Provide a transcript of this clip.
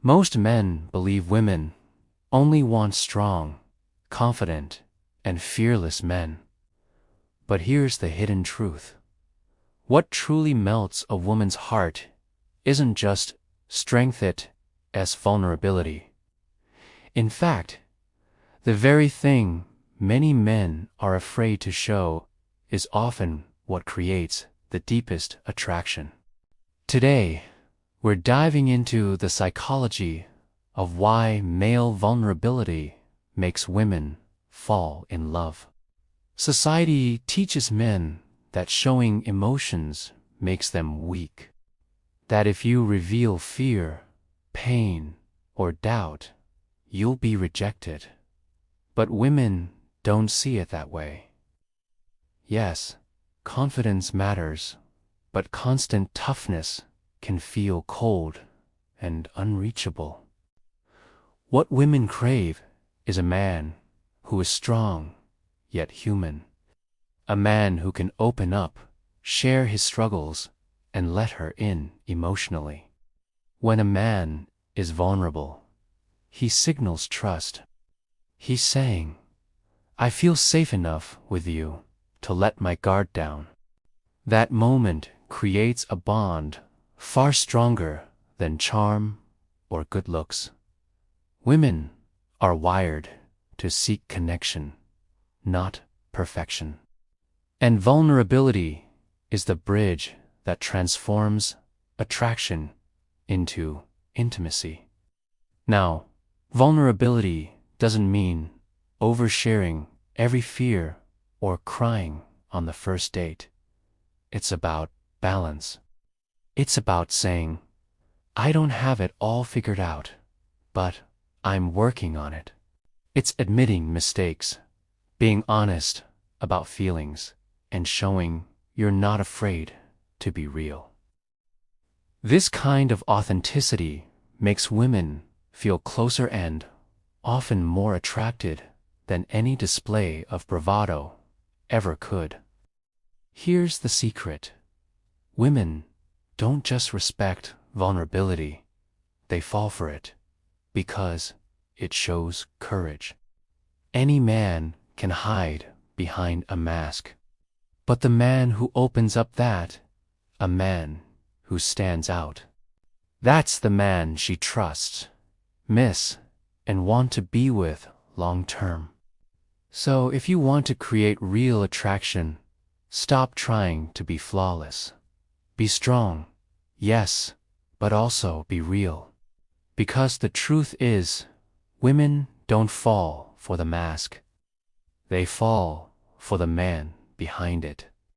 Most men believe women only want strong, confident, and fearless men. But here's the hidden truth. What truly melts a woman's heart isn't just strength, it's vulnerability. In fact, the very thing many men are afraid to show is often what creates the deepest attraction. Today, we're diving into the psychology of why male vulnerability makes women fall in love. Society teaches men that showing emotions makes them weak, that if you reveal fear, pain, or doubt, you'll be rejected. But women don't see it that way. Yes, confidence matters, but constant toughness can feel cold and unreachable. What women crave is a man who is strong, yet human. A man who can open up, share his struggles, and let her in emotionally. When a man is vulnerable, he signals trust. He's saying, "I feel safe enough with you to let my guard down." That moment creates a bond far stronger than charm or good looks. Women are wired to seek connection, not perfection. And vulnerability is the bridge that transforms attraction into intimacy. Now, vulnerability doesn't mean oversharing every fear or crying on the first date. It's about balance. It's about saying, "I don't have it all figured out, but I'm working on it." It's admitting mistakes, being honest about feelings, and showing you're not afraid to be real. This kind of authenticity makes women feel closer and often more attracted than any display of bravado ever could. Here's the secret. Women don't just respect vulnerability, they fall for it because it shows courage. Any man can hide behind a mask, but the man who opens up a man who stands out, that's the man she trusts, miss, and want to be with long term. So if you want to create real attraction, stop trying to be flawless. Be strong, yes, but also be real. Because the truth is, women don't fall for the mask. They fall for the man behind it.